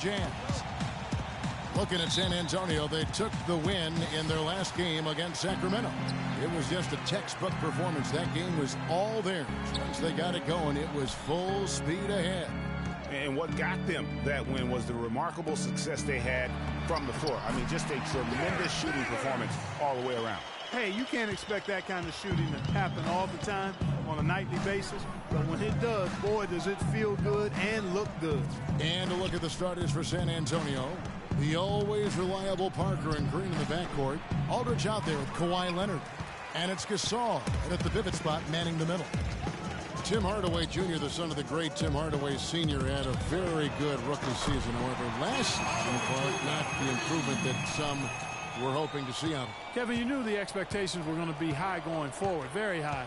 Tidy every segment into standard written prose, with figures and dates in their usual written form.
Jams. Looking at San Antonio, they took the win in their last game against Sacramento. It was just a textbook performance. That game was all theirs. Once they got it going, it was full speed ahead. And what got them that win was the remarkable success they had from the floor. I mean, just a tremendous shooting performance all the way around. Hey, you can't expect that kind of shooting to happen all the time on a nightly basis. But when it does, boy, does it feel good and look good. And a look at the starters for San Antonio. The always reliable Parker and Green in the backcourt. Aldridge out there with Kawhi Leonard. And it's Gasol at the pivot spot manning the middle. Tim Hardaway Jr., the son of the great Tim Hardaway Sr., had a very good rookie season. However, last season, Clark, not the improvement that some were hoping to see out of him. Kevin, you knew the expectations were going to be high going forward, very high.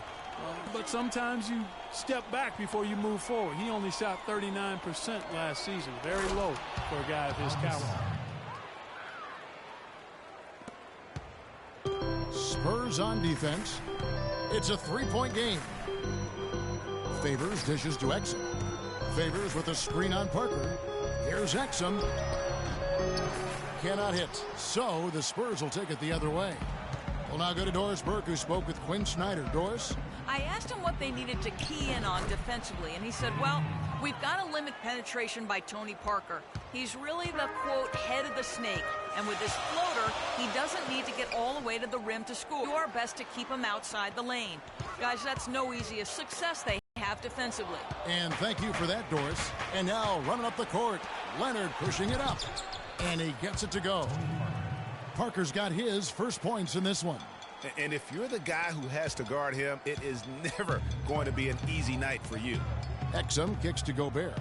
But sometimes you step back before you move forward. He only shot 39% last season, very low for a guy of his caliber. Spurs on defense. It's a three-point game. Favors dishes to Exum. Favors with a screen on Parker. Here's Exum. Cannot hit. So the Spurs will take it the other way. We'll now go to Doris Burke, who spoke with Quinn Snyder. Doris? I asked him what they needed to key in on defensively, and he said, well, we've got to limit penetration by Tony Parker. He's really the, quote, head of the snake, and with his floater, he doesn't need to get all the way to the rim to score. Do our best to keep him outside the lane. Guys, that's no easy success they have defensively. And thank you for that, Doris. And now running up the court, Leonard pushing it up, and he gets it to go. Parker's got his first points in this one. And if you're the guy who has to guard him, it is never going to be an easy night for you. Exum kicks to Gobert.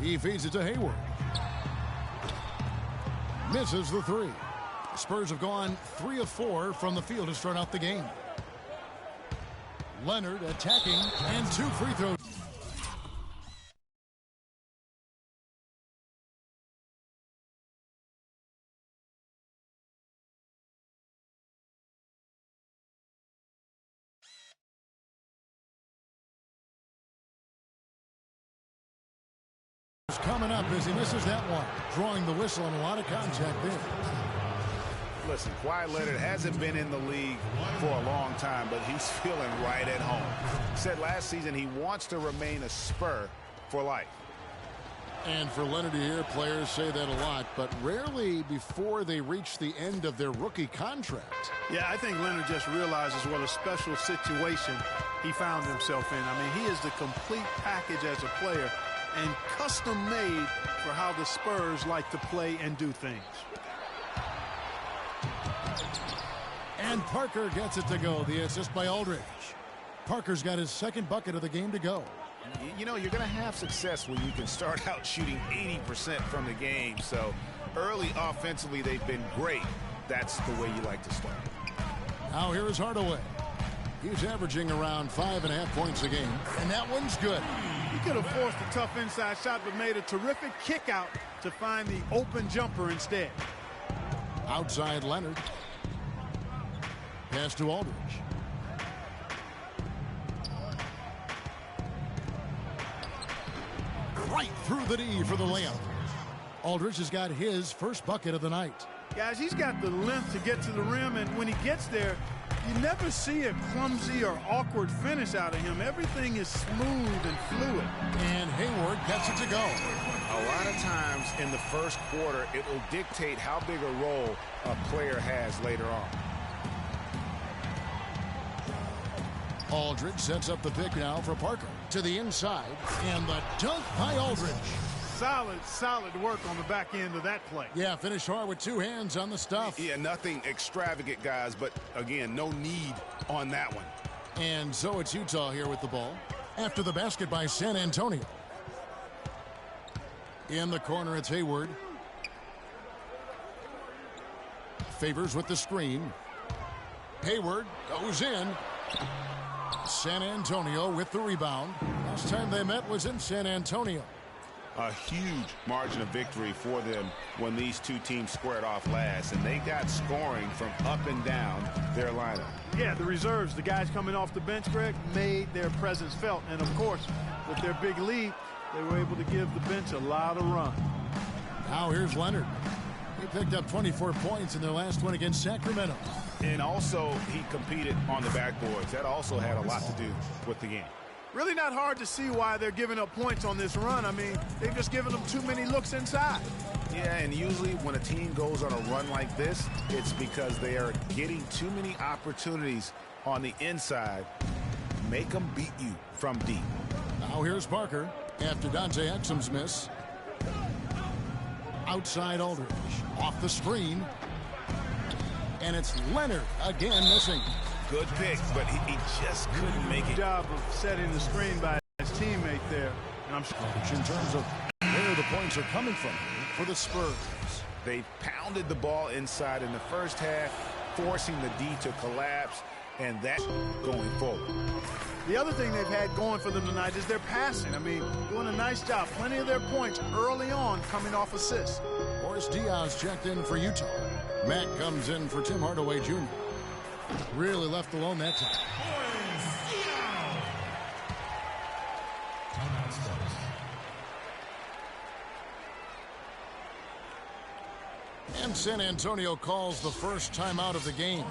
He feeds it to Hayward. Misses the three. The Spurs have gone 3 of 4 from the field to start out the game. Leonard attacking, and 2 free throws. Coming up as he misses that one, drawing the whistle and a lot of contact there. Listen, Kawhi Leonard hasn't been in the league for a long time, but he's feeling right at home. He said last season he wants to remain a Spur for life. And for Leonard to hear players say that a lot, but rarely before they reach the end of their rookie contract. Yeah, I think Leonard just realizes what a special situation he found himself in. I mean, he is the complete package as a player, and custom made for how the Spurs like to play and do things. And Parker gets it to go. The assist by Aldridge. Parker's got his second bucket of the game to go. You know, you're going to have success when you can start out shooting 80% from the game. So early offensively, they've been great. That's the way you like to start. Now here is Hardaway. He's averaging around 5.5 points a game, and that one's good. He could have forced a tough inside shot, but made a terrific kick out to find the open jumper instead. Outside Leonard. Pass to Aldridge. Right through the D for the layup. Aldridge has got his first bucket of the night. Guys, he's got the length to get to the rim, and when he gets there, you never see a clumsy or awkward finish out of him. Everything is smooth and fluid. And Hayward gets it to go. A lot of times in the first quarter, it will dictate how big a role a player has later on. Aldridge sets up the pick now for Parker. To the inside, and the dunk by Aldridge. Solid work on the back end of that play. Yeah, finished hard with 2 hands on the stuff. Yeah, nothing extravagant, guys, but again, no need on that one. And so it's Utah here with the ball after the basket by San Antonio. In the corner, it's Hayward. Favors with the screen. Hayward goes in. San Antonio with the rebound. Last time they met was in San Antonio. A huge margin of victory for them when these two teams squared off last, and they got scoring from up and down their lineup. Yeah, the reserves, the guys coming off the bench, Greg, made their presence felt. And, of course, with their big lead, they were able to give the bench a lot of run. Now here's Leonard. He picked up 24 points in their last one against Sacramento. And also, he competed on the backboards. That also had a lot to do with the game. Really not hard to see why they're giving up points on this run. I mean, they're just giving them too many looks inside. Yeah, and usually when a team goes on a run like this, it's because they are getting too many opportunities on the inside. Make them beat you from deep. Now here's Parker after Dante Exum's miss. Outside Aldridge. Off the screen. And it's Leonard again missing. Good pick, but he just couldn't make it. Good job of setting the screen by his teammate there. And I'm sure in terms of where the points are coming from for the Spurs. They pounded the ball inside in the first half, forcing the D to collapse, and that's going forward. The other thing they've had going for them tonight is their passing. I mean, doing a nice job. Plenty of their points early on coming off assists. Boris Diaz checked in for Utah. Mack comes in for Tim Hardaway Jr. Really left alone that time. And San Antonio calls the first timeout of the game.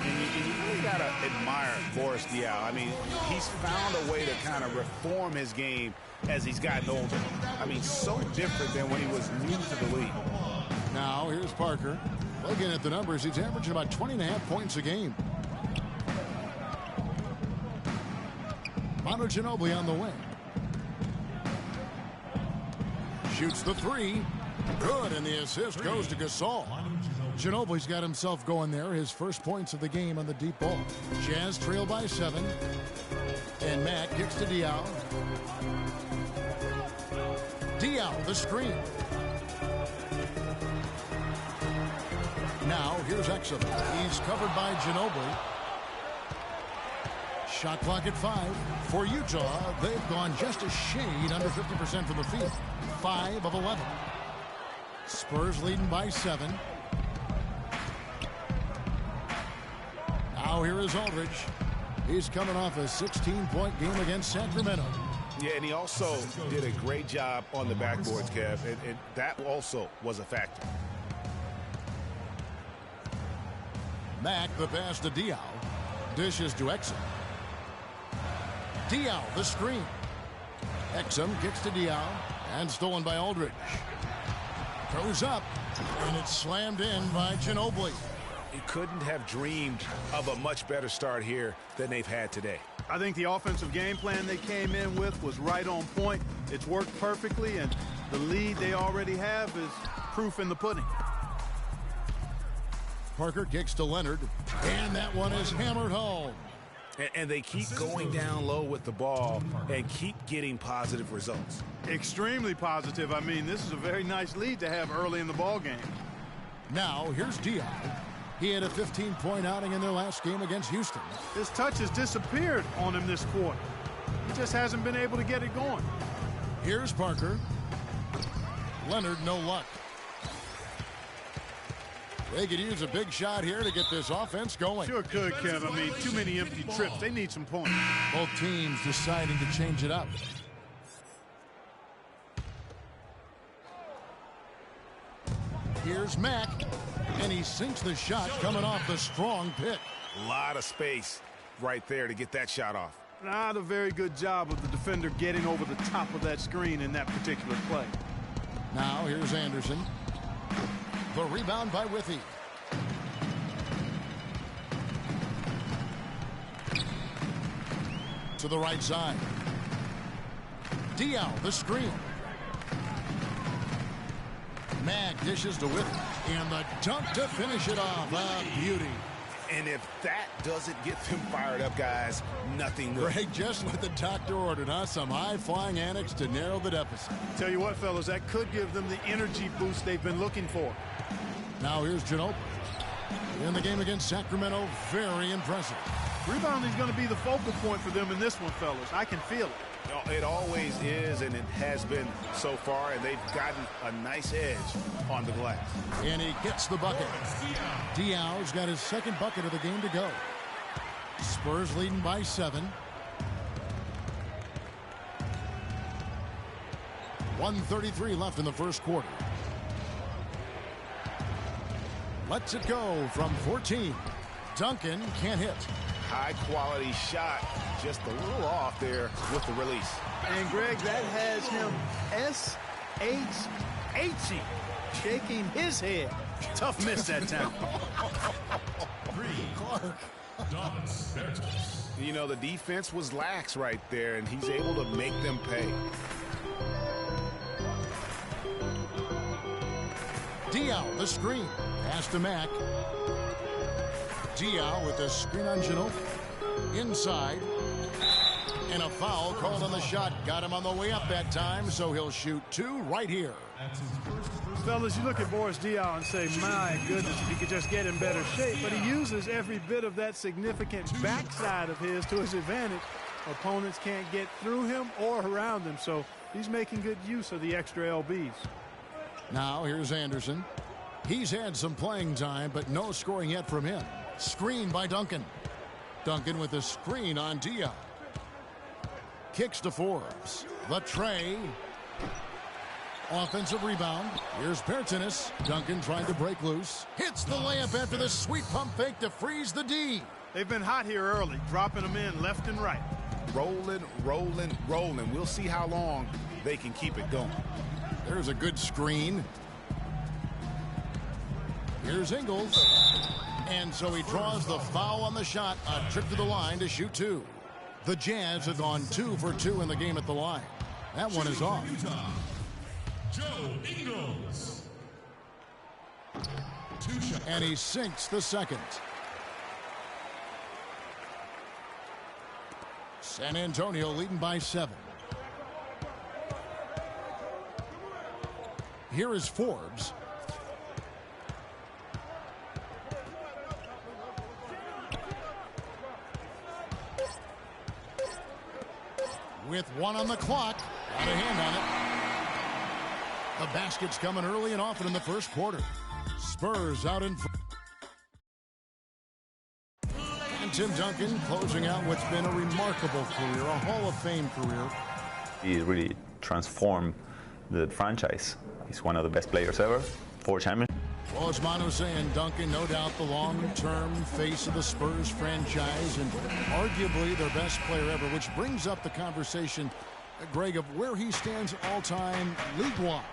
And you really got to admire Boris Diaw. I mean, he's found a way to kind of reform his game as he's gotten older. I mean, so different than when he was new to the league. Now, here's Parker. Looking at the numbers, he's averaging about 20.5 points a game. Manu Ginobili on the wing. Shoots the three. Good, and the assist goes to Gasol. Ginobili's got himself going there. His first points of the game on the deep ball. Jazz trail by 7. And Mack kicks to Diaw. Diaw, the screen. Now, here's Exum. He's covered by Ginobili. Shot clock at 5. For Utah, they've gone just a shade under 50% from the field. 5 of 11. Spurs leading by 7. Now here is Aldridge. He's coming off a 16-point game against Sacramento. Yeah, and he also did a great job on the backboards, Kev, and that also was a factor. Mack, the pass to Diaw. Dishes to Exum. Diaw, the screen. Exum kicks to Diaw, and stolen by Aldridge. Goes up, and it's slammed in by Ginobili. He couldn't have dreamed of a much better start here than they've had today. I think the offensive game plan they came in with was right on point. It's worked perfectly, and the lead they already have is proof in the pudding. Parker kicks to Leonard, and that one is hammered home. And they keep going down low with the ball and keep getting positive results. Extremely positive. I mean, this is a very nice lead to have early in the ball game. Now, here's Diaw. He had a 15-point outing in their last game against Houston. His touch has disappeared on him this quarter. He just hasn't been able to get it going. Here's Parker. Leonard, no luck. They could use a big shot here to get this offense going. Sure could, Kev. I mean, too many empty trips. They need some points. Both teams deciding to change it up. Here's Mack, and he sinks the shot coming off the strong pick. A lot of space right there to get that shot off. Not a very good job of the defender getting over the top of that screen in that particular play. Now here's Anderson. The rebound by Withy. To the right side. Diaw, the screen. Mack dishes to Withy. And the dunk to finish it off. A beauty. And if that doesn't get them fired up, guys, nothing will. Greg, just what the doctor ordered, huh? Some high-flying annex to narrow the deficit. Tell you what, fellas, that could give them the energy boost they've been looking for. Now here's Ginobili. In the game against Sacramento, very impressive. Rebounding is going to be the focal point for them in this one, fellas. I can feel it. It always is, and it has been so far, and they've gotten a nice edge on the glass. And he gets the bucket. Diaw's got his second bucket of the game to go. Spurs leading by 7. 1:33 left in the first quarter. lets it go from 14. Duncan can't hit. High quality shot, just a little off there with the release. And Greg, that has him S-H-H-ing, shaking his head. Tough miss that time. Clark. You know, the defense was lax right there, and he's able to make them pay. Diaw, the screen. Pass to Mack. Diaw with the screen on Gino. Inside. And a foul called on the shot. Got him on the way up that time, so he'll shoot 2 right here. Fellas, you look at Boris Diaw and say, my goodness, if he could just get in better shape. But he uses every bit of that significant backside of his to his advantage. Opponents can't get through him or around him, so he's making good use of the extra LBs. Now here's Anderson. He's had some playing time, but no scoring yet from him. Screen by Duncan. Duncan with the screen on Diaw. Kicks to Forbes. The tray. Offensive rebound. Here's Bertanis. Duncan trying to break loose. Hits the layup after the sweet pump fake to freeze the D. They've been hot here early, dropping them in left and right. Rolling, rolling, rolling. We'll see how long they can keep it going. There's a good screen. Here's Ingles. And so he draws the foul on the shot. A trip to the line to shoot 2. The Jazz have gone 2 for 2 in the game at the line. That one is off. Joe Ingles. And he sinks the second. San Antonio leading by 7. Here is Forbes. With 1 on the clock. Got a hand on it. The basket's coming early and often in the first quarter. Spurs out in front. And Tim Duncan closing out what's been a remarkable career, a Hall of Fame career. He really transformed the franchise. He's one of the best players ever. 4 championships. Well, as Manu saying, Duncan, no doubt the long-term face of the Spurs franchise and arguably their best player ever, which brings up the conversation, Greg, of where he stands all-time league-wide.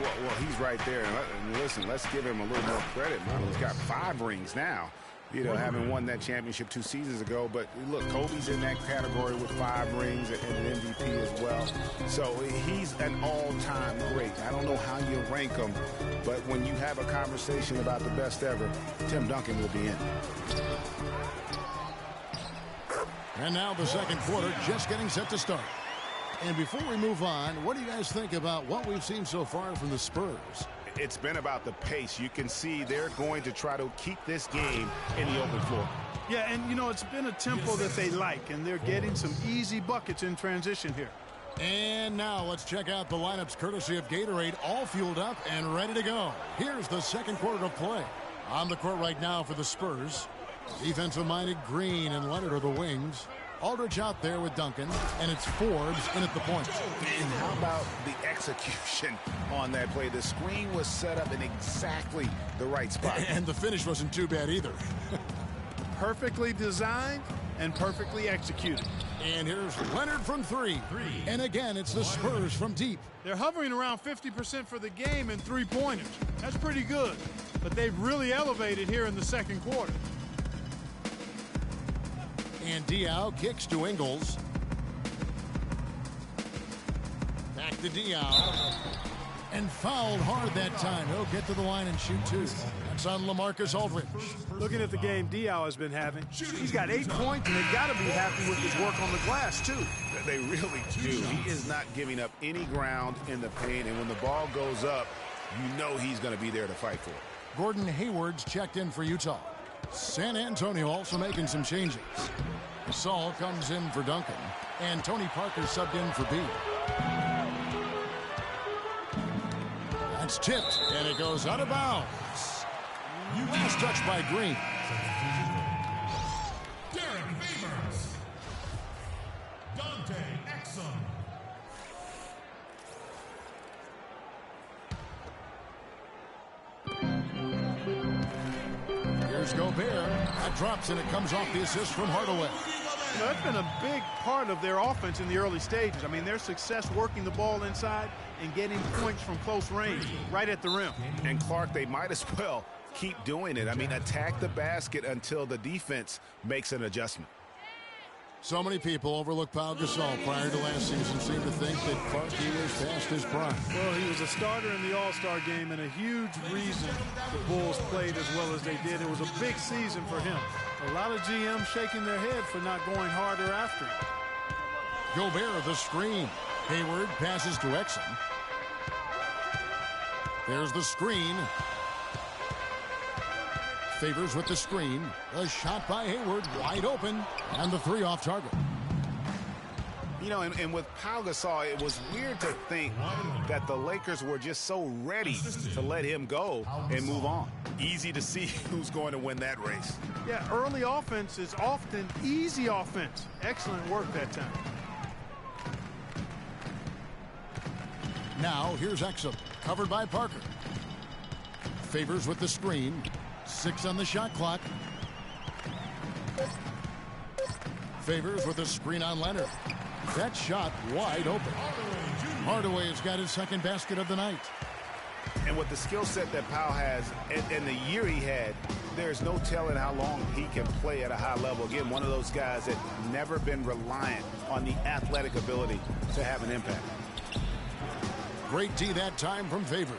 Well, he's right there. And listen, let's give him a little more credit. He's got 5 rings now. You know, having won that championship 2 seasons ago. But look, Kobe's in that category with 5 rings and an MVP as well. So he's an all-time great. I don't know how you rank him, but when you have a conversation about the best ever, Tim Duncan will be in. And now the second quarter just getting set to start. And before we move on, what do you guys think about what we've seen so far from the Spurs? It's been about the pace. You can see they're going to try to keep this game in the open floor. Yeah, and, you know, it's been a tempo that they like, and they're getting some easy buckets in transition here. And now let's check out the lineups courtesy of Gatorade, all fueled up and ready to go. Here's the second quarter of play. On the court right now for the Spurs. Defensive-minded Green and Leonard are the wings. Aldridge out there with Duncan, and it's Forbes in at the point. And how about the execution on that play? The screen was set up in exactly the right spot. And the finish wasn't too bad either. Perfectly designed and perfectly executed. And here's Leonard from 3. And again, it's the Spurs from deep. They're hovering around 50% for the game in 3-pointers. That's pretty good. But they've really elevated here in the second quarter. And Diaw kicks to Ingles. Back to Diaw. And fouled hard that time. He'll get to the line and shoot 2. That's on LaMarcus Aldridge. Looking at the game Diaw has been having, he's got 8 points, and they've got to be happy with his work on the glass, too. They really do. He is not giving up any ground in the paint, and when the ball goes up, you know he's going to be there to fight for it. Gordon Hayward's checked in for Utah. San Antonio also making some changes. Saul comes in for Duncan, and Tony Parker subbed in for B. That's tipped, and it goes out of bounds. Last touch by Green. Derek Favors. Dante Exum. Here's Gobert. That drops, and it comes off the assist from Hardaway. You know, that's been a big part of their offense in the early stages. I mean, their success working the ball inside and getting points from close range, right at the rim. And Clark, they might as well keep doing it. I mean, attack the basket until the defense makes an adjustment. So many people overlook Pau Gasol prior to last season seem to think that Clark, he was past his prime. Well, he was a starter in the All-Star game and a huge reason the Bulls played as well as they did. It was a big season for him. A lot of GMs shaking their head for not going harder after him. Gobert, the screen. Hayward passes to Exum. There's the screen. Favors with the screen. A shot by Hayward, wide open, and the three off target. You know, and with Pau Gasol, it was weird to think that the Lakers were just so ready to let him go and move on. Easy to see who's going to win that race. Yeah, early offense is often easy offense. Excellent work that time. Now, here's Exum, covered by Parker. Favors with the screen. 6 on the shot clock. Favors with a screen on Leonard. That shot wide open. Hardaway has got his second basket of the night. And with the skill set that Pau has and the year he had, there's no telling how long he can play at a high level. Again, one of those guys that never been reliant on the athletic ability to have an impact. Great D that time from Favors.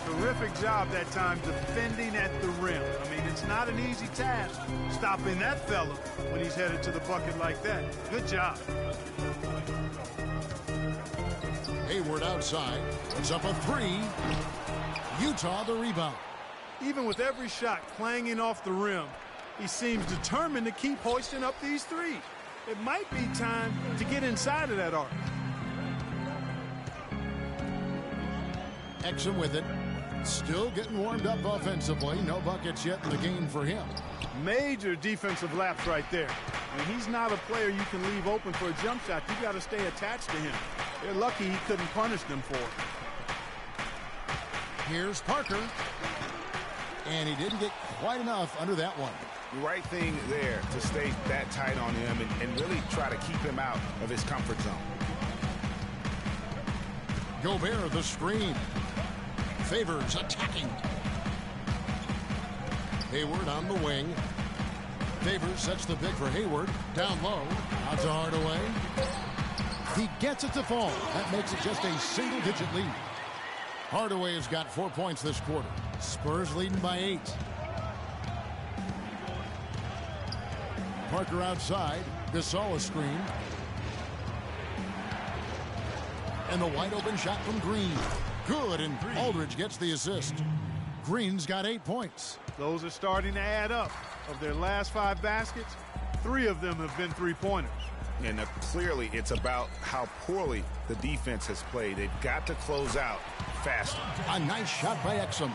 Terrific job that time defending at the rim. I mean, it's not an easy task stopping that fella when he's headed to the bucket like that. Good job. Hayward outside. Puts up a three. Utah the rebound. Even with every shot clanging off the rim, he seems determined to keep hoisting up these threes. It might be time to get inside of that arc. Exum with it. Still getting warmed up offensively. No buckets yet in the game for him. Major defensive lapse right there. And he's not a player you can leave open for a jump shot. You got to stay attached to him. They're lucky he couldn't punish them for it. Here's Parker. And he didn't get quite enough under that one. The right thing there to stay that tight on him and really try to keep him out of his comfort zone. Gobert the screen. Favors attacking. Hayward on the wing. Favors sets the pick for Hayward. Down low. Out to Hardaway. He gets it to fall. That makes it just a single-digit lead. Hardaway has got 4 points this quarter. Spurs leading by 8. Parker outside. Gasol a screen. And the wide open shot from Green. Good, and Aldridge gets the assist. Green's got 8 points. Those are starting to add up. Of their last 5 baskets, 3 of them have been three-pointers. And clearly it's about how poorly the defense has played. They've got to close out faster. A nice shot by Exum.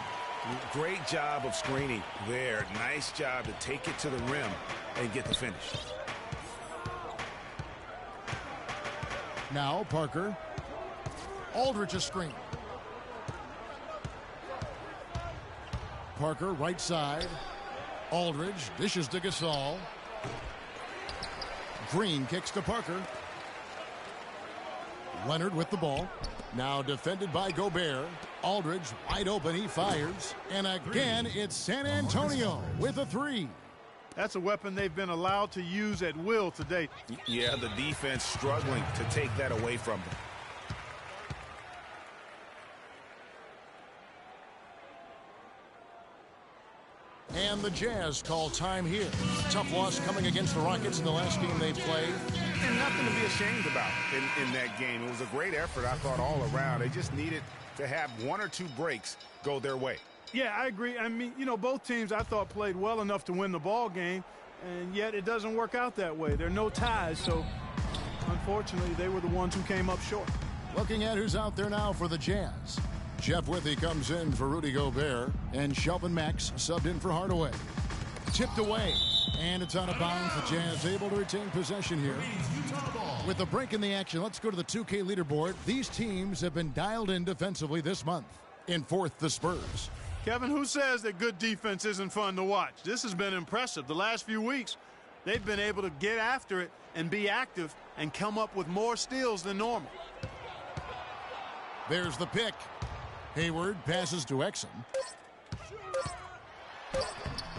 Great job of screening there. Nice job to take it to the rim and get the finish. Now Parker. Aldridge a screen. Parker right side. Aldridge dishes to Gasol. Green kicks to Parker. Leonard with the ball. Now defended by Gobert. Aldridge wide open. He fires. And again, it's San Antonio with a three. That's a weapon they've been allowed to use at will to date. Yeah, the defense struggling to take that away from them. And the Jazz call time here. Tough loss coming against the Rockets in the last game they played. And nothing to be ashamed about in that game. It was a great effort, I thought, all around. They just needed to have 1 or 2 breaks go their way. Yeah, I agree. I mean, you know, both teams I thought played well enough to win the ball game, and yet it doesn't work out that way. There are no ties, so unfortunately they were the ones who came up short. Looking at who's out there now for the Jazz. Jeff Withey comes in for Rudy Gobert, and Shelvin Max subbed in for Hardaway. Tipped away, and it's out of bounds. The Jazz able to retain possession here. With a break in the action, let's go to the 2K leaderboard. These teams have been dialed in defensively this month. In 4th, the Spurs. Kevin, who says that good defense isn't fun to watch? This has been impressive. The last few weeks, they've been able to get after it and be active and come up with more steals than normal. There's the pick. Hayward passes to Exum.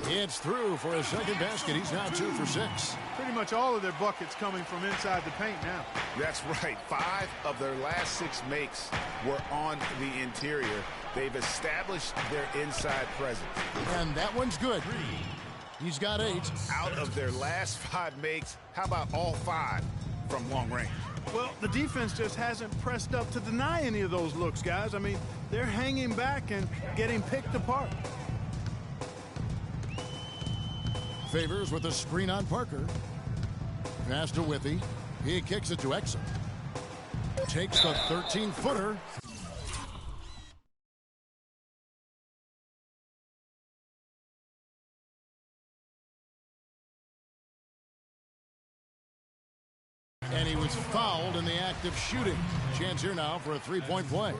It's through for a second basket. He's now 2 for 6. Pretty much all of their buckets coming from inside the paint now. That's right. 5 of their last 6 makes were on the interior. They've established their inside presence. And that one's good. He's got 8. Out of their last 5 makes, how about all 5 from long range? Well, the defense just hasn't pressed up to deny any of those looks, guys. I mean, they're hanging back and getting picked apart. Favors with a screen on Parker. Pass to Withy. He kicks it to Exum. Takes the 13-footer. And he was fouled in the act of shooting. Chance here now for a three-point play.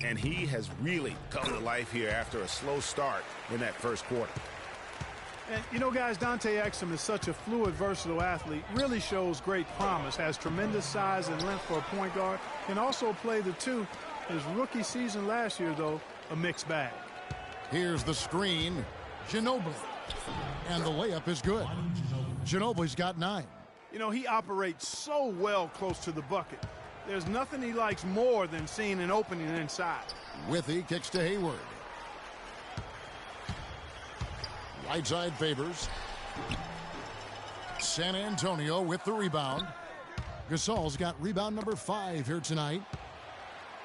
And he has really come to life here after a slow start in that first quarter. And, you know, guys, Dante Exum is such a fluid, versatile athlete. Really shows great promise. Has tremendous size and length for a point guard. Can also play the 2. His rookie season last year, though, a mixed bag. Here's the screen. Ginobili. And the layup is good. Ginobili's got 9. You know, he operates so well close to the bucket. There's nothing he likes more than seeing an opening inside. Withy kicks to Hayward. Right side Favors. San Antonio with the rebound. Gasol's got rebound number 5 here tonight.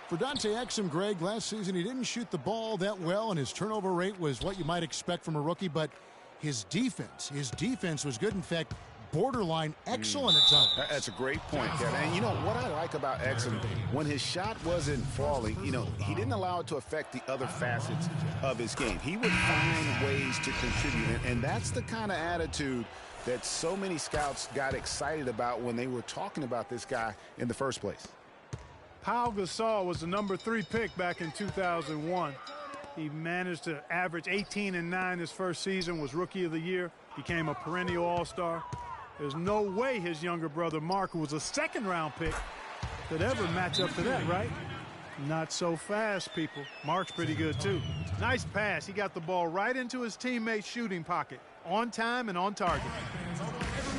For Dante Exum, Greg, last season he didn't shoot the ball that well, and his turnover rate was what you might expect from a rookie, but his defense was good. In fact, borderline excellent at times. That's a great point, Kevin. And you know what I like about Exum, when his shot wasn't falling, you know, he didn't allow it to affect the other facets of his game. He would find ways to contribute, and that's the kind of attitude that so many scouts got excited about when they were talking about this guy in the first place. Pau Gasol was the number 3 pick back in 2001. He managed to average 18 and 9 his first season, was Rookie of the Year, became a perennial All-Star. There's no way his younger brother Mark, who was a second-round pick, could ever match up to that, right? Not so fast, people. Mark's pretty good, too. Nice pass. He got the ball right into his teammate's shooting pocket, on time and on target.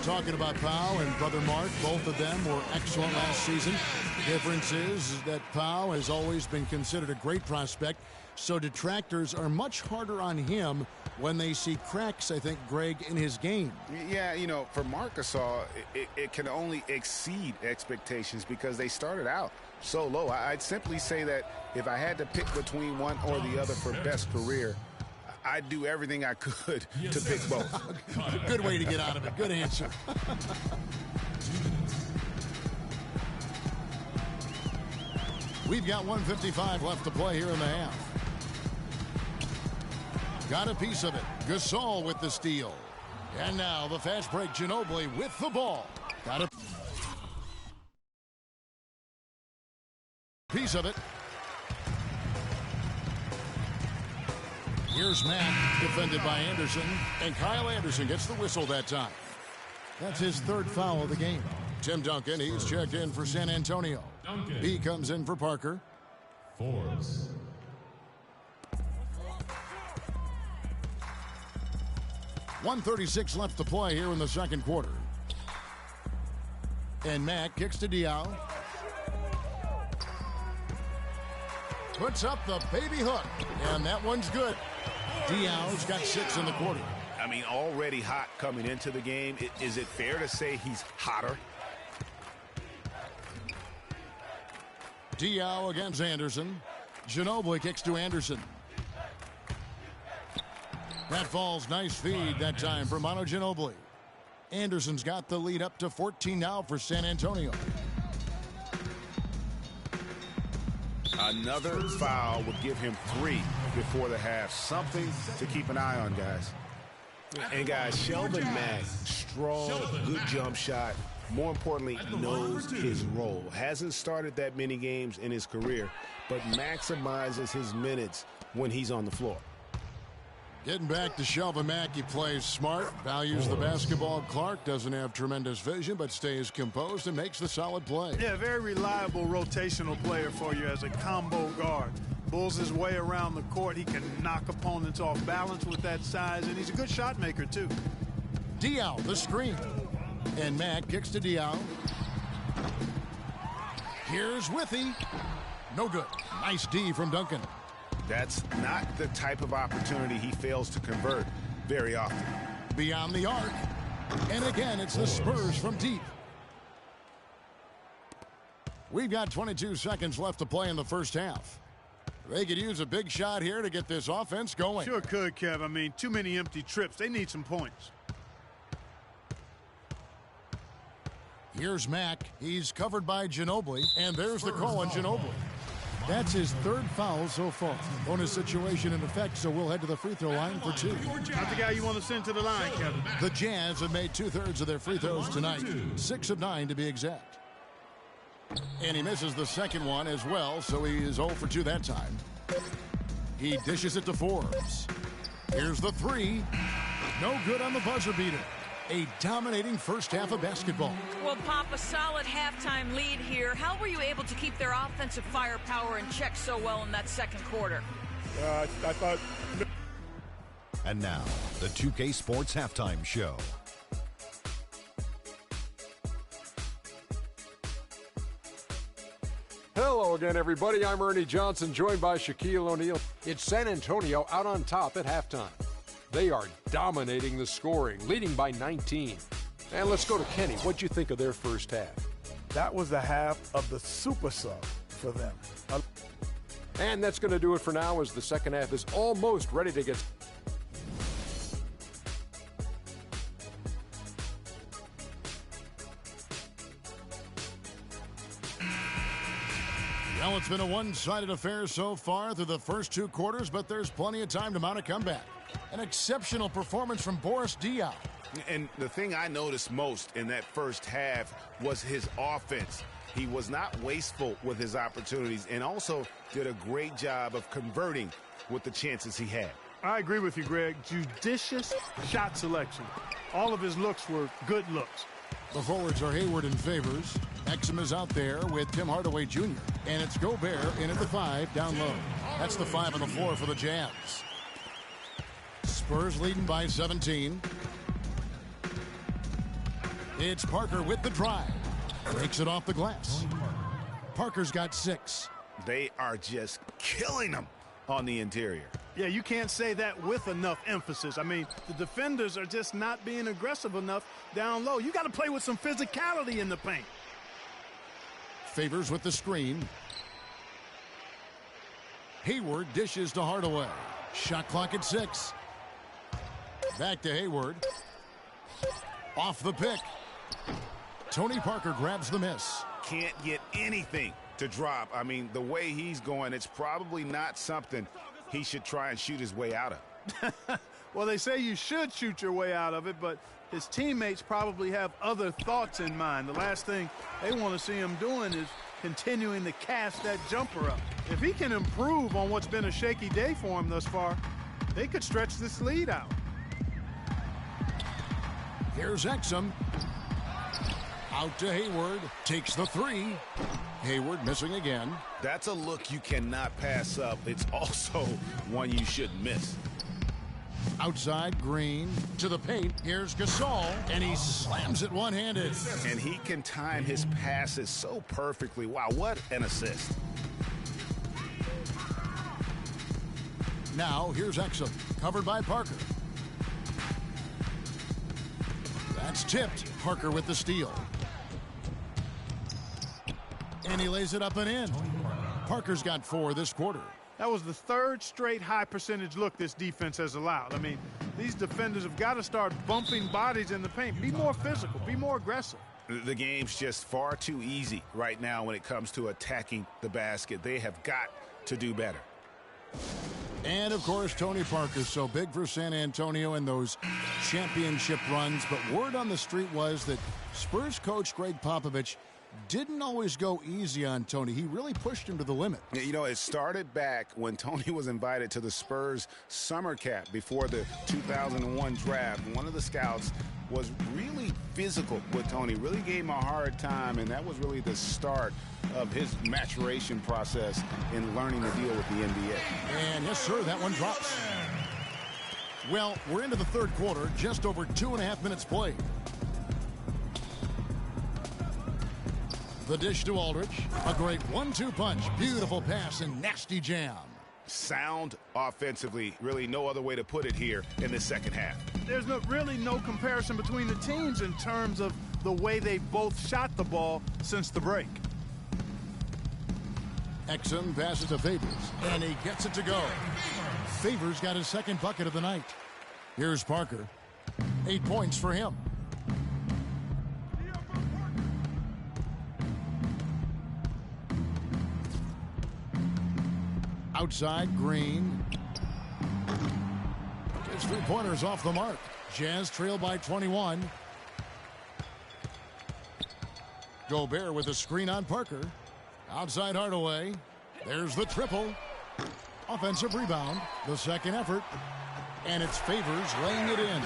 Talking about Pau and brother Mark, both of them were excellent last season. The difference is that Pau has always been considered a great prospect, so detractors are much harder on him when they see cracks, I think, Greg, in his game. Yeah, you know, for Marc Gasol, it can only exceed expectations because they started out so low. I'd simply say that if I had to pick between one or the other for best career, I'd do everything I could to pick both. Good way to get out of it. Good answer. We've got 1:55 left to play here in the half. Got a piece of it. Gasol with the steal. And now the fast break. Ginobili with the ball. Got a piece of it. Here's Matt, defended by Anderson. And Kyle Anderson gets the whistle that time. That's his 3rd foul of the game. Tim Duncan, he's checked in for San Antonio. He comes in for Parker. Forbes. 1:36 left to play here in the second quarter. And Matt kicks to Diaw. Puts up the baby hook. And that one's good. Diaw's got 6 in the quarter. I mean, already hot coming into the game. Is it fair to say he's hotter? Diaw against Anderson. Ginobili kicks to Anderson. That falls. Nice feed that time for Manu Ginobili. Anderson's got the lead up to 14 now for San Antonio. Another foul would give him 3 before the half. Something to keep an eye on, guys. And guys, Shelvin Mack, strong, good jump shot. more importantly, knows his role. Hasn't started that many games in his career, but maximizes his minutes when he's on the floor. Getting back to Shelvin Mack, he plays smart, values the basketball. Clark doesn't have tremendous vision, but stays composed and makes the solid play. Yeah, very reliable rotational player for you as a combo guard. Bulls his way around the court. He can knock opponents off balance with that size, and he's a good shot maker, too. Diaw, the screen. And Mack kicks to Diaw. Here's Withy. No good. Nice D from Duncan. That's not the type of opportunity he fails to convert very often. Beyond the arc. And again, it's the Spurs from deep. We've got 22 seconds left to play in the first half. They could use a big shot here to get this offense going. Sure could, Kev. I mean, too many empty trips. They need some points. Here's Mack. He's covered by Ginobili. And there's the call on Ginobili. That's his third foul so far. Bonus situation in effect, so we'll head to the free throw line for two. Not the guy you want to send to the line, Kevin. The Jazz have made 2/3 of their free throws tonight. 6 of 9 to be exact. And he misses the second one as well, so he is 0 for 2 that time. He dishes it to Forbes. Here's the three. No good on the buzzer beater. A dominating first half of basketball. Well, Pop, a solid halftime lead here. How were you able to keep their offensive firepower in check so well in that second quarter? I thought... And now, the 2K Sports Halftime Show. Hello again, everybody. I'm Ernie Johnson, joined by Shaquille O'Neal. It's San Antonio out on top at halftime. They are dominating the scoring, leading by 19. And let's go to Kenny. What'd you think of their first half? That was the half of the super sub for them. And that's going to do it for now, as the second half is almost ready to get... Well, it's been a one-sided affair so far through the first 2 quarters, but there's plenty of time to mount a comeback. An exceptional performance from Boris Diaw. And the thing I noticed most in that first half was his offense. He was not wasteful with his opportunities and also did a great job of converting with the chances he had. I agree with you, Greg. Judicious shot selection. All of his looks were good looks. The forwards are Hayward and Favors. Exum is out there with Tim Hardaway Jr. And it's Gobert in at the 5 down low. That's the 5 on the floor for the Jazz. Spurs leading by 17. It's Parker with the drive. Takes it off the glass. Parker's got 6. They are just killing them on the interior. Yeah, you can't say that with enough emphasis. I mean, the defenders are just not being aggressive enough down low. You got to play with some physicality in the paint. Favors with the screen. Hayward dishes to Hardaway. Shot clock at 6. Back to Hayward. Off the pick. Tony Parker grabs the miss. Can't get anything to drop. I mean, the way he's going, it's probably not something he should try and shoot his way out of. Well, they say you should shoot your way out of it, but his teammates probably have other thoughts in mind. The last thing they want to see him doing is continuing to cast that jumper up. If he can improve on what's been a shaky day for him thus far, they could stretch this lead out. Here's Exum. Out to Hayward. Takes the 3. Hayward missing again. That's a look you cannot pass up. It's also one you shouldn't miss. Outside, Green to the paint. Here's Gasol, and he slams it one-handed. And he can time his passes so perfectly. Wow, what an assist. Now, here's Exum, covered by Parker. That's tipped. Parker with the steal. And he lays it up and in. Parker's got 4 this quarter. That was the 3rd straight high percentage look this defense has allowed. I mean, these defenders have got to start bumping bodies in the paint. Be more physical. Be more aggressive. The game's just far too easy right now when it comes to attacking the basket. They have got to do better. And, of course, Tony Parker, so big for San Antonio in those championship runs. But word on the street was that Spurs coach Greg Popovich didn't always go easy on Tony. He really pushed him to the limit. You know, it started back when Tony was invited to the Spurs summer camp before the 2001 draft. One of the scouts was really physical with Tony, really gave him a hard time, and that was really the start of his maturation process in learning to deal with the NBA. And yes, sir, that one drops. Well, we're into the third quarter, just over 2.5 minutes played. The dish to Aldridge. A great 1-2 punch. Beautiful pass and nasty jam. Sound offensively. Really no other way to put it here in the second half. There's really no comparison between the teams in terms of the way they both shot the ball since the break. Exum passes to Favors, and he gets it to go. Favors got his second bucket of the night. Here's Parker. 8 points for him. Outside, Green. Gets 3-pointers off the mark. Jazz trail by 21. Gobert with a screen on Parker. Outside Hardaway. There's the triple. Offensive rebound. The second effort. And it's Favors laying it in.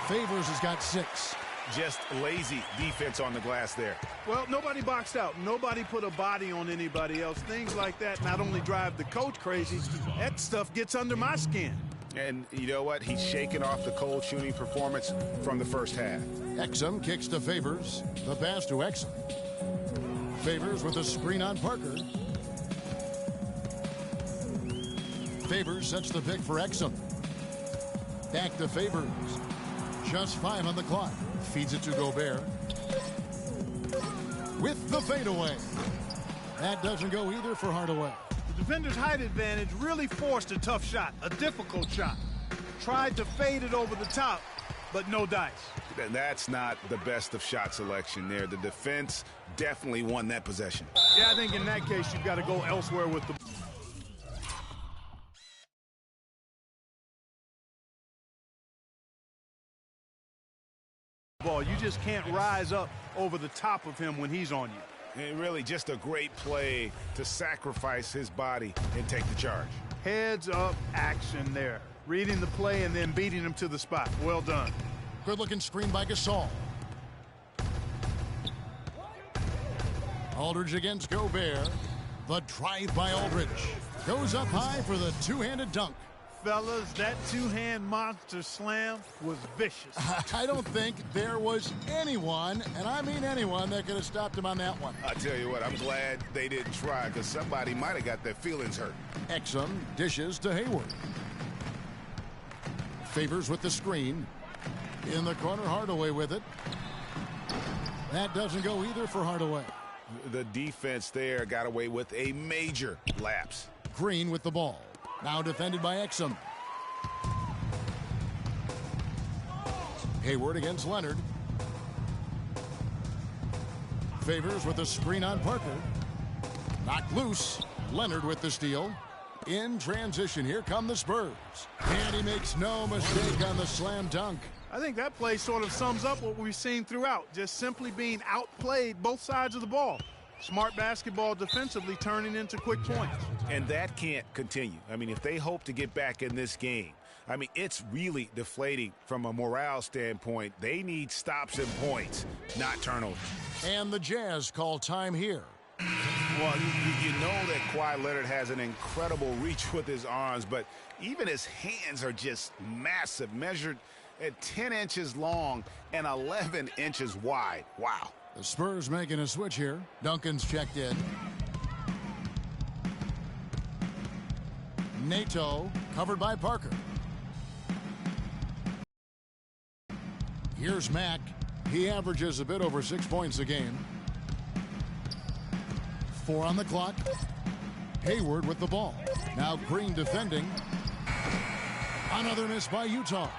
Favors has got 6. Just lazy defense on the glass there. Well, nobody boxed out. Nobody put a body on anybody else. Things like that not only drive the coach crazy, that stuff gets under my skin. And you know what? He's shaking off the cold shooting performance from the first half. Exum kicks to Favors. The pass to Exum. Favors with a screen on Parker. Favors sets the pick for Exum. Back to Favors. Just 5 on the clock. Feeds it to Gobert. With the fadeaway. That doesn't go either for Hardaway. The defender's height advantage really forced a tough shot, a difficult shot. Tried to fade it over the top, but no dice. And that's not the best of shot selection there. The defense definitely won that possession. Yeah, I think in that case you've got to go elsewhere with the ball. You just can't rise up over the top of him when he's on you. And really just a great play to sacrifice his body and take the charge. Heads up action there. Reading the play and then beating him to the spot. Well done. Good-looking screen by Gasol. Aldridge against Gobert. The drive by Aldridge. Goes up high for the two-handed dunk. Fellas, that two-hand monster slam was vicious. I don't think there was anyone, and I mean anyone, that could have stopped him on that one. I tell you what, I'm glad they didn't try, because somebody might have got their feelings hurt. Exum dishes to Hayward. Favors with the screen. In the corner, Hardaway with it. That doesn't go either for Hardaway. The defense there got away with a major lapse. Green with the ball. Now defended by Exum. Hayward against Leonard. Favors with a screen on Parker. Knocked loose. Leonard with the steal. In transition, here come the Spurs. And he makes no mistake on the slam dunk. I think that play sort of sums up what we've seen throughout. Just simply being outplayed both sides of the ball. Smart basketball defensively turning into quick points. And that can't continue. I mean, if they hope to get back in this game, I mean, it's really deflating from a morale standpoint. They need stops and points, not turnovers. And the Jazz call time here. Well, you know that Kawhi Leonard has an incredible reach with his arms, but even his hands are just massive, measured at 10 inches long and 11 inches wide. Wow. The Spurs making a switch here. Duncan's checked in. Nato covered by Parker. Here's Mack. He averages a bit over 6 points a game. 4 on the clock. Hayward with the ball. Now Green defending. Another miss by Utah.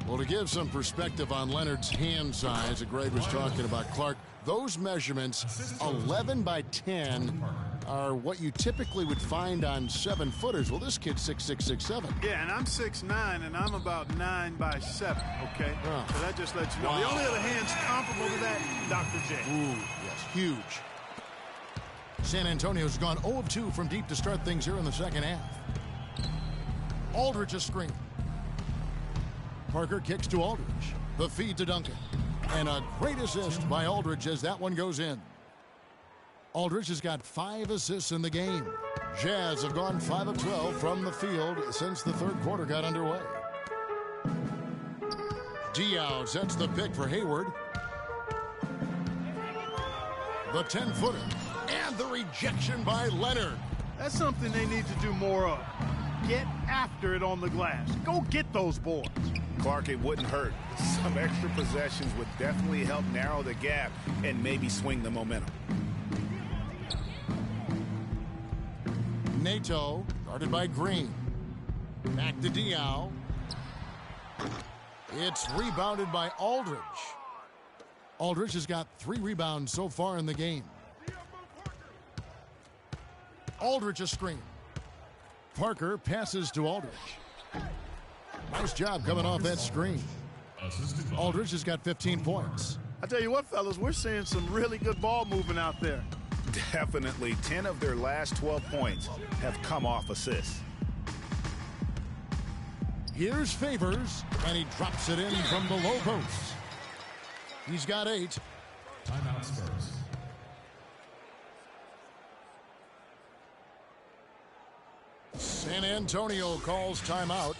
Well, to give some perspective on Leonard's hand size that Greg was talking about, Clark, those measurements, 11 by 10, are what you typically would find on 7-footers. Well, this kid's 6'6", 6'7". Yeah, and I'm 6'9", and I'm about 9 by 7, okay? Oh. So that just lets you know. Wow. The only other hands comparable to that, Dr. J. Ooh, yes, huge. San Antonio's gone 0 of 2 from deep to start things here in the second half. Aldridge a screen. Parker kicks to Aldridge. The feed to Duncan. And a great assist by Aldridge as that one goes in. Aldridge has got 5 assists in the game. Jazz have gone 5 of 12 from the field since the third quarter got underway. Diaw sets the pick for Hayward. The 10-footer. And the rejection by Leonard. That's something they need to do more of. Get after it on the glass. Go get those boards. Clark, it wouldn't hurt. Some extra possessions would definitely help narrow the gap and maybe swing the momentum. Nato, guarded by Green. Back to Diaw. It's rebounded by Aldridge. Aldridge has got 3 rebounds so far in the game. Aldridge a screen. Parker passes to Aldridge. Nice job coming off that screen. Aldridge has got 15 points. I tell you what, fellas, we're seeing some really good ball movement out there. Definitely. 10 of their last 12 points have come off assists. Here's Favors, and he drops it in from the low post. He's got 8. Timeout Spurs. San Antonio calls timeout.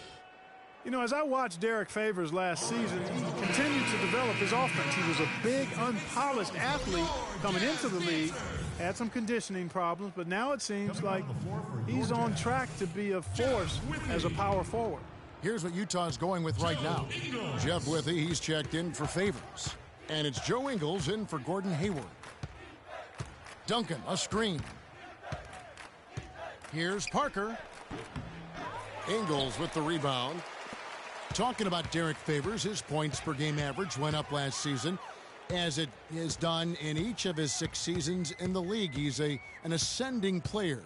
You know, as I watched Derek Favors last season, he continued to develop his offense. He was a big, unpolished athlete coming into the league. Had some conditioning problems, but now it seems like he's on track to be a force as a power forward. Here's what Utah's going with right now. Jeff Withey, he's checked in for Favors. And it's Joe Ingles in for Gordon Hayward. Duncan, a screen. Here's Parker. Ingles with the rebound. Talking about Derek Favors, his points per game average went up last season, as it has done in each of his 6 seasons in the league. He's an ascending player.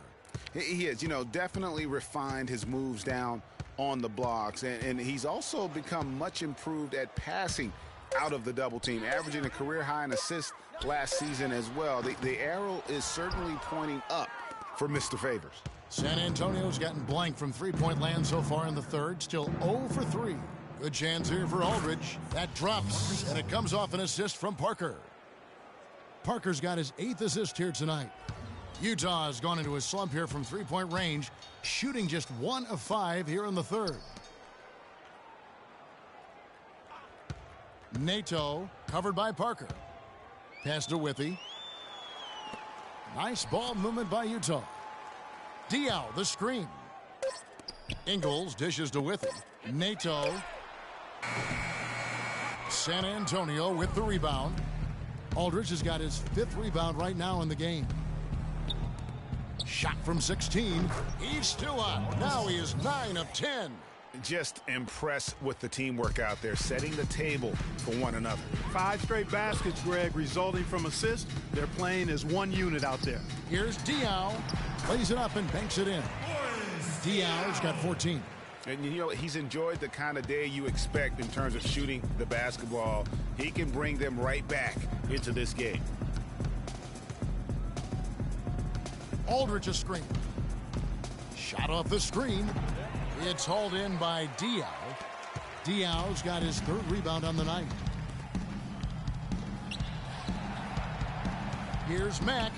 He is, you know, definitely refined his moves down on the blocks, and he's also become much improved at passing out of the double team, averaging a career high in assists last season as well. The arrow is certainly pointing up for Mr. Favors. San Antonio's gotten blank from three-point land so far in the third, still 0 for 3. Good chance here for Aldridge. That drops, and it comes off an assist from Parker. Parker's got his 8th assist here tonight. Utah has gone into a slump here from three-point range, shooting just 1 of 5 here in the third. Nato, covered by Parker. Pass to Withey. Nice ball movement by Utah. Diaw, the screen. Ingles dishes to Withey. Nato. San Antonio with the rebound. Aldridge has got his 5th rebound right now in the game. Shot from 16. He's still up. Now he is 9 of 10. Just impressed with the teamwork out there, setting the table for one another. 5 straight baskets, Greg, resulting from assists. They're playing as one unit out there. Here's Diaw. Plays it up and banks it in. Diaw's got 14. And, you know, he's enjoyed the kind of day you expect in terms of shooting the basketball. He can bring them right back into this game. Aldridge a screen. Shot off the screen. It's hauled in by Diaw. Diaw's got his 3rd rebound on the night. Here's Mack.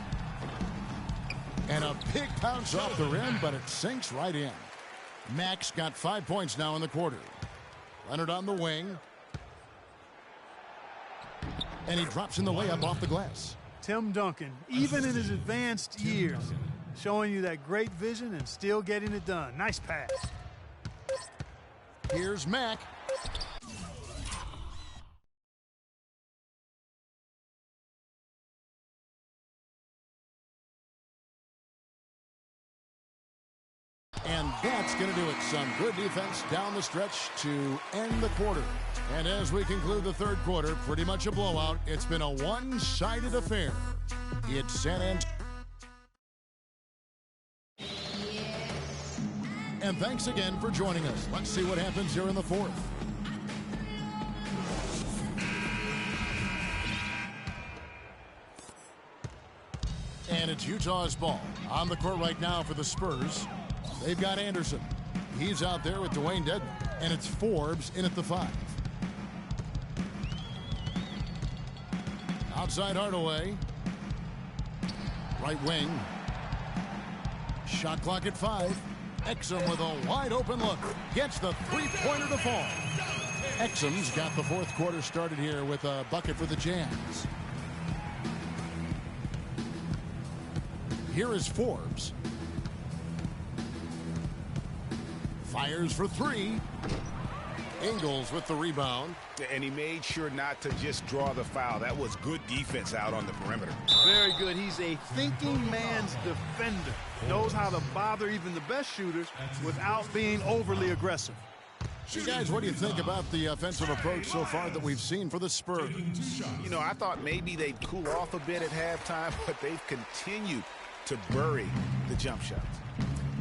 And a big bounce off the rim, but it sinks right in. Mack's got 5 points now in the quarter. Leonard on the wing. And he drops in the layup off the glass. Tim Duncan, even in his advanced years, showing you that great vision and still getting it done. Nice pass. Here's Mack. And that's going to do it. Some good defense down the stretch to end the quarter. And as we conclude the third quarter, pretty much a blowout. It's been a one-sided affair. It's San Antonio. And thanks again for joining us. Let's see what happens here in the fourth. And it's Utah's ball. On the court right now for the Spurs. They've got Anderson. He's out there with Dwayne Dedmon. And it's Forbes in at the 5. Outside Hardaway. Right wing. Shot clock at 5. Exum with a wide open look. Gets the three-pointer to fall. Exum's got the fourth quarter started here with a bucket for the Jazz. Here is Forbes. Fires for 3. Ingles with the rebound. And he made sure not to just draw the foul. That was good defense out on the perimeter. Very good. He's a thinking man's defender. Knows how to bother even the best shooters without being overly aggressive. You guys, what do you think about the offensive approach so far that we've seen for the Spurs? You know, I thought maybe they'd cool off a bit at halftime, but they've continued to bury the jump shots.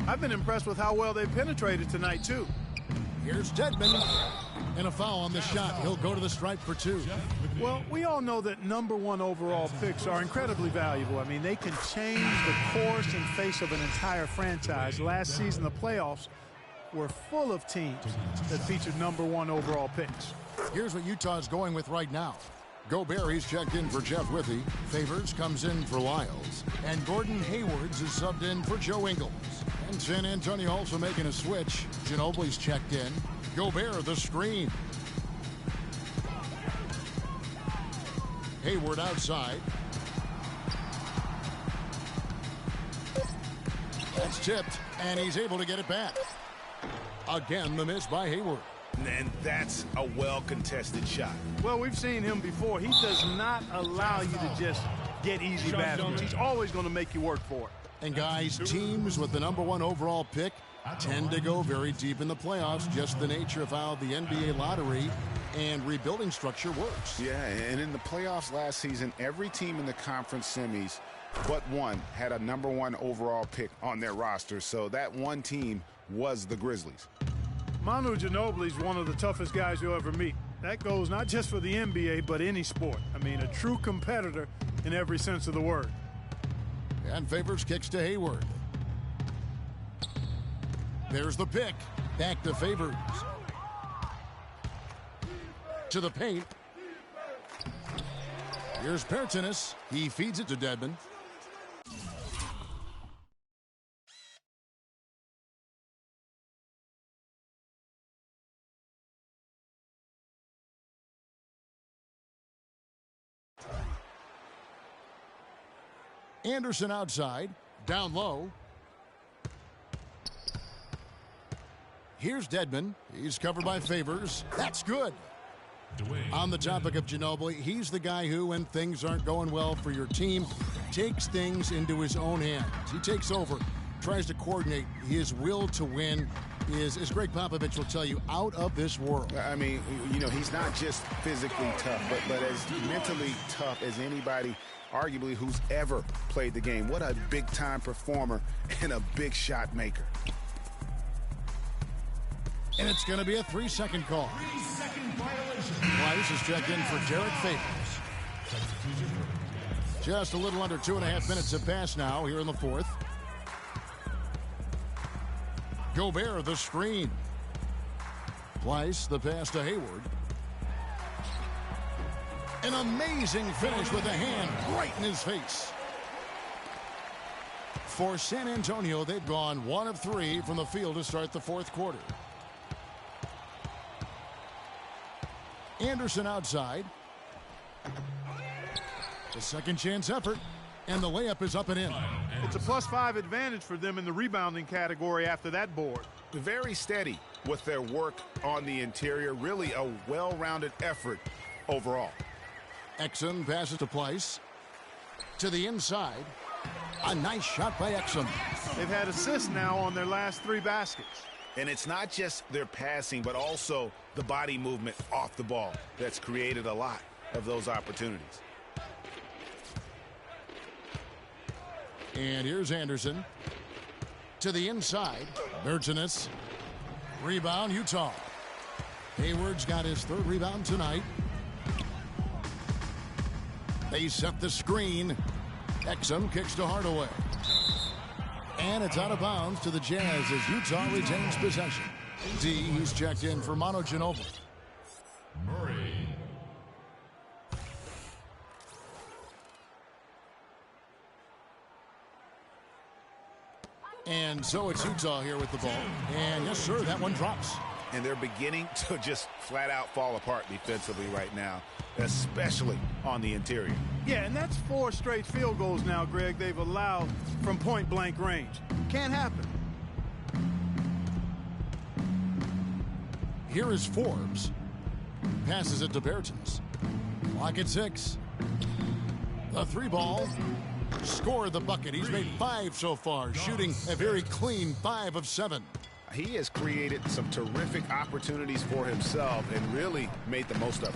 I've been impressed with how well they penetrated tonight, too. Here's Dedmon. And a foul on the shot. He'll go to the stripe for 2. Well, we all know that #1 overall picks are incredibly valuable. I mean, they can change the course and face of an entire franchise. Last season, the playoffs were full of teams that featured #1 overall picks. Here's what Utah's going with right now. Gobert, he's checked in for Jeff Withey. Favors comes in for Lyles. And Gordon Haywards is subbed in for Joe Ingles. And San Antonio also making a switch. Ginobili's checked in. Gobert, the screen. Hayward outside. That's tipped, and he's able to get it back. Again, the miss by Hayward. And that's a well-contested shot. Well, we've seen him before. He does not allow you to just get easy baskets. He's always going to make you work for it. And guys, teams with the #1 overall pick tend to go very deep in the playoffs. Just the nature of how the NBA lottery and rebuilding structure works. Yeah, and in the playoffs last season, every team in the conference semis but one had a #1 overall pick on their roster. So that one team was the Grizzlies. Manu Ginobili is one of the toughest guys you'll ever meet. That goes not just for the NBA, but any sport. I mean, a true competitor in every sense of the word. And Favors kicks to Hayward. There's the pick. Back to Favors. To the paint. Here's Pertinis. He feeds it to Dedmon. Anderson outside, down low. Here's Dedmon. He's covered by Favors. That's good. On the topic of Ginobili, he's the guy who, when things aren't going well for your team, takes things into his own hands. He takes over, tries to coordinate. His will to win is, as Greg Popovich will tell you, out of this world. I mean, you know, he's not just physically tough, but as mentally tough as anybody arguably who's ever played the game. What a big-time performer and a big shot maker. And it's going to be a 3-second call. 3-second violation. Price is checked in for Derek Favors. Just a little under 2.5 minutes have passed now here in the fourth. Gobert, the screen. Twice the pass to Hayward. An amazing finish with a hand right in his face. For San Antonio, they've gone 1 of 3 from the field to start the fourth quarter. Anderson outside. The second chance effort, and the layup is up and in. It's a +5 advantage for them in the rebounding category after that board. Very steady with their work on the interior. Really a well-rounded effort overall. Exum passes to Pleiss. To the inside. A nice shot by Exum. They've had assists now on their last 3 baskets. And it's not just their passing, but also the body movement off the ball that's created a lot of those opportunities. And here's Anderson. To the inside. Bertinus. Rebound, Utah. Hayward's got his third rebound tonight. They set the screen. Exum kicks to Hardaway. And it's out of bounds to the Jazz as Utah retains possession. D, he's checked in for Manu Ginobili. Murray. And so it's Utah here with the ball. And yes, sir, that one drops. And they're beginning to just flat out fall apart defensively right now, especially on the interior. Yeah, and that's 4 straight field goals now, Greg, they've allowed from point-blank range. Can't happen. Here is Forbes. Passes it to Bertens. Clock at 6. The 3 ball. Score the bucket. He's made 5 so far, shooting a very clean 5 of 7. He has created some terrific opportunities for himself and really made the most of it.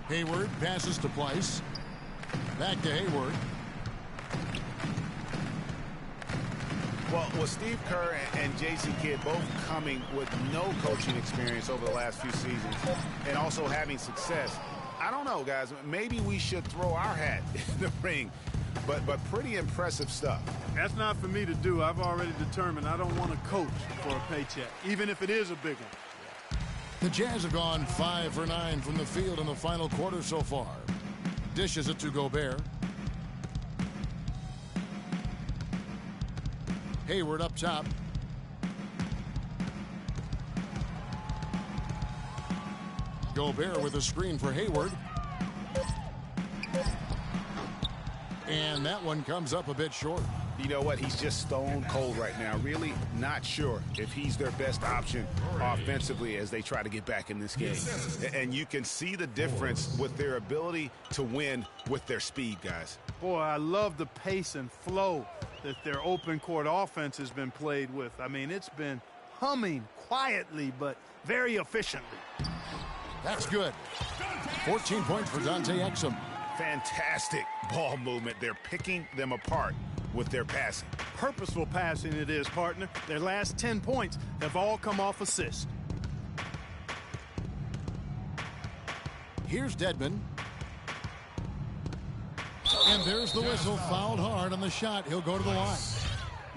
Hayward passes to Pleiss. Back to Hayward. Well, with Steve Kerr and J.C. Kidd both coming with no coaching experience over the last few seasons and also having success, I don't know, guys. Maybe we should throw our hat in the ring, but pretty impressive stuff. That's not for me to do. I've already determined I don't want to coach for a paycheck, even if it is a big one. The Jazz have gone 5 for 9 from the field in the final quarter so far. Dishes it to Gobert. Hayward up top. Gobert with a screen for Hayward. And that one comes up a bit short. You know what? He's just stone cold right now. Really not sure if he's their best option offensively as they try to get back in this game. And you can see the difference with their ability to win with their speed, guys. Boy, I love the pace and flow that their open court offense has been played with. I mean, it's been humming quietly, but very efficiently. That's good. 14 points for Dante Exum. Fantastic ball movement. They're picking them apart with their passing. Purposeful passing it is, partner. Their last 10 points have all come off assists. Here's Dedmon. And there's the whistle. Fouled hard on the shot. He'll go to the line.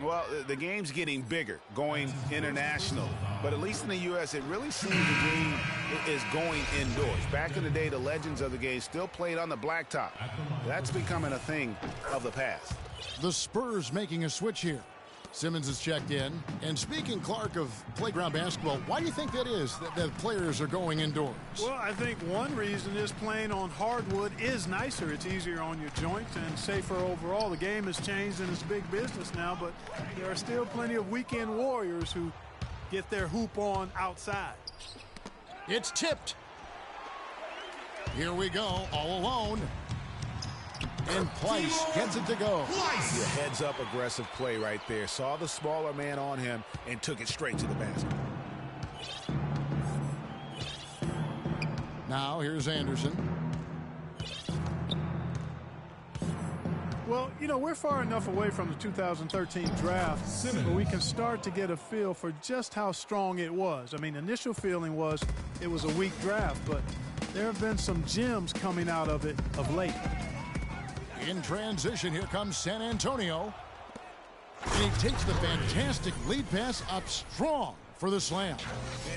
Well, the game's getting bigger, going international. But at least in the U.S., it really seems the game is going indoors. Back in the day, the legends of the game still played on the blacktop. That's becoming a thing of the past. The Spurs making a switch here. Simmons is checked in. And speaking, Clark, of playground basketball, why do you think that is, that players are going indoors? Well, I think one reason is playing on hardwood is nicer. It's easier on your joints and safer overall. The game has changed and it's big business now, but there are still plenty of weekend warriors who get their hoop on outside. It's tipped. Here we go, all alone. And Pleiss gets it to go. The heads-up aggressive play right there. Saw the smaller man on him and took it straight to the basket. Now here's Anderson. Well, you know, we're far enough away from the 2013 draft where we can start to get a feel for just how strong it was. I mean, initial feeling was it was a weak draft, but there have been some gems coming out of it of late. In transition, here comes San Antonio. And he takes the fantastic lead pass up strong for the slam.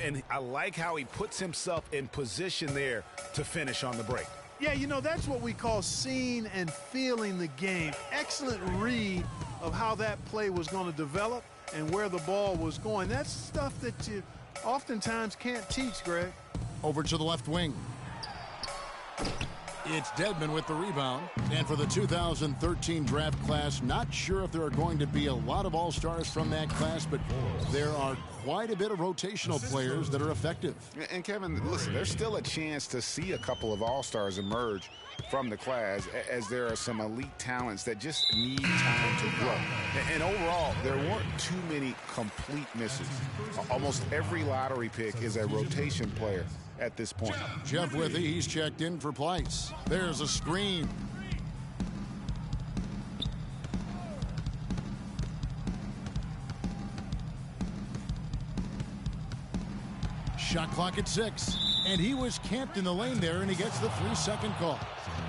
And I like how he puts himself in position there to finish on the break. Yeah, you know, that's what we call seeing and feeling the game. Excellent read of how that play was going to develop and where the ball was going. That's stuff that you oftentimes can't teach, Greg. Over to the left wing. It's Dedmon with the rebound. And for the 2013 draft class, not sure if there are going to be a lot of all-stars from that class, but there are quite a bit of rotational players that are effective. And Kevin, listen, there's still a chance to see a couple of all-stars emerge from the class, as there are some elite talents that just need time to grow. And overall, there weren't too many complete misses. Almost every lottery pick is a rotation player at this point. Jeff Withey, he's checked in for Pleiss. There's a screen. Shot clock at 6. And he was camped in the lane there, and he gets the 3-second call.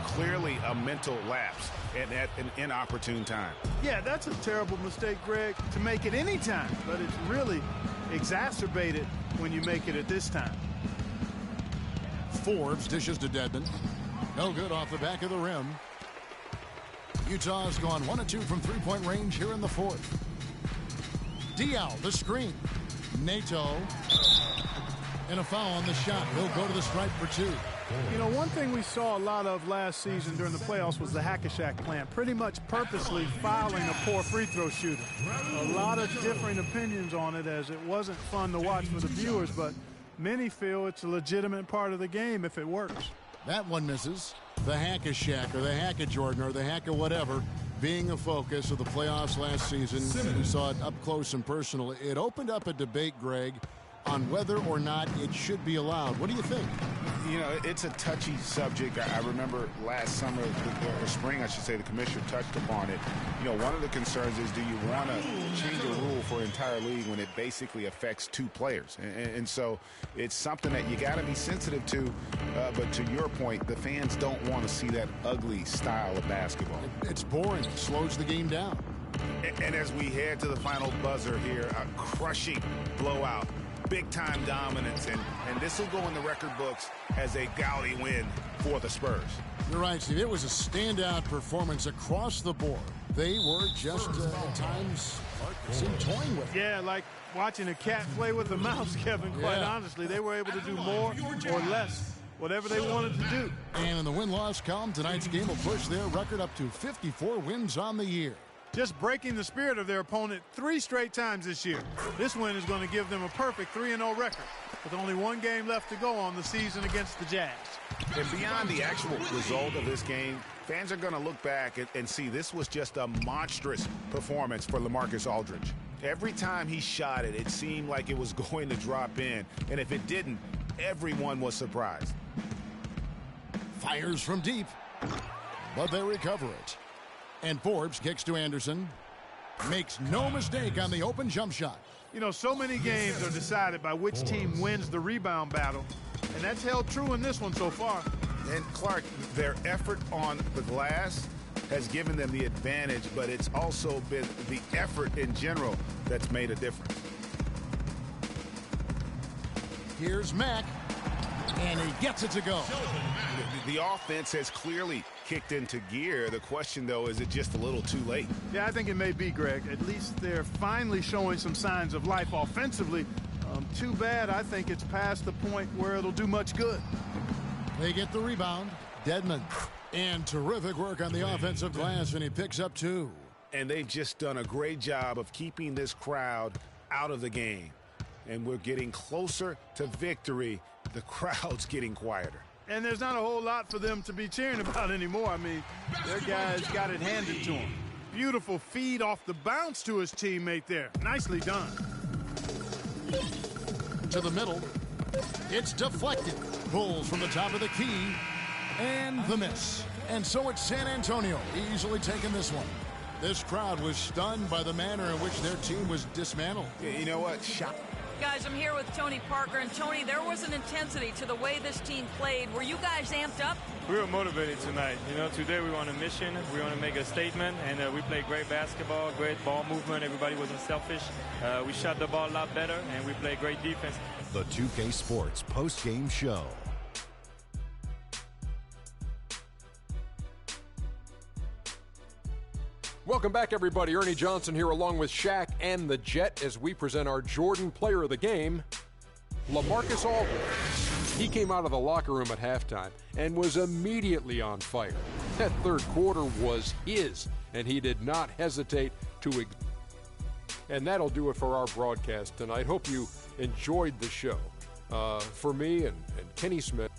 Clearly a mental lapse at an inopportune time. Yeah, that's a terrible mistake, Greg, to make it any time. But it's really exacerbated when you make it at this time. Forbes dishes to Dedmon. No good off the back of the rim. Utah's gone 1 of 2 from three-point range here in the fourth. Diaw, the screen. Nato. And a foul on the shot. He'll go to the stripe for 2. You know, one thing we saw a lot of last season during the playoffs was the hack-a-shack plan, pretty much purposely fouling a poor free throw shooter. A lot of differing opinions on it, as it wasn't fun to watch for the viewers, but many feel it's a legitimate part of the game if it works. That one misses. The hack-a-shack or the hack-a-Jordan or the hack-a-whatever being a focus of the playoffs last season. We saw it up close and personal. It opened up a debate, Greg, on whether or not it should be allowed. What do you think? You know, it's a touchy subject. I remember last summer, or spring, I should say, the commissioner touched upon it. You know, one of the concerns is, do you want to change a rule for an entire league when it basically affects 2 players? And so it's something that you got to be sensitive to. But to your point, the fans don't want to see that ugly style of basketball. It's boring. It slows the game down. And as we head to the final buzzer here, a crushing blowout. Big-time dominance, and this will go in the record books as a gaudy win for the Spurs. You're right, Steve. It was a standout performance across the board. They were just, at times, seemed toying with it. Yeah, like watching a cat play with a mouse, Kevin, quite honestly. They were able to do more or less, whatever they wanted to do. And in the win-loss column, tonight's game will push their record up to 54 wins on the year. Just breaking the spirit of their opponent 3 straight times this year. This win is going to give them a perfect 3-0 record with only 1 game left to go on the season against the Jazz. And beyond the actual result of this game, fans are going to look back and see this was just a monstrous performance for LaMarcus Aldridge. Every time he shot it, it seemed like it was going to drop in. And if it didn't, everyone was surprised. Fires from deep, but they recover it. And Forbes kicks to Anderson. Makes no mistake on the open jump shot. You know, so many games are decided by which team wins the rebound battle, and that's held true in this one so far. And Clark, their effort on the glass has given them the advantage, but it's also been the effort in general that's made a difference. Here's Mack, and he gets it to go. The offense has clearly kicked into gear. The question, though, is it just a little too late? Yeah, I think it may be, Greg. At least they're finally showing some signs of life offensively. Too bad I think it's past the point where it'll do much good. They get the rebound. Dedmon. And terrific work on the offensive glass, and he picks up 2. And they've just done a great job of keeping this crowd out of the game. And we're getting closer to victory. The crowd's getting quieter. And there's not a whole lot for them to be cheering about anymore. I mean, their guys got it handed to him. Beautiful feed off the bounce to his teammate there. Nicely done. To the middle. It's deflected. Pulls from the top of the key. And the miss. And so it's San Antonio easily taking this one. This crowd was stunned by the manner in which their team was dismantled. You know what? Guys, I'm here with Tony Parker. And Tony, there was an intensity to the way this team played. Were you guys amped up? We were motivated tonight. You know, today we were on a mission. We want to make a statement, and we played great basketball, great ball movement. Everybody wasn't selfish. We shot the ball a lot better, and we played great defense. The 2K Sports post-game show. Welcome back, everybody. Ernie Johnson here along with Shaq and the Jet as we present our Jordan Player of the Game, LaMarcus Aldridge. He came out of the locker room at halftime and was immediately on fire. That third quarter was his, and he did not hesitate to. And that'll do it for our broadcast tonight. Hope you enjoyed the show. For me and Kenny Smith.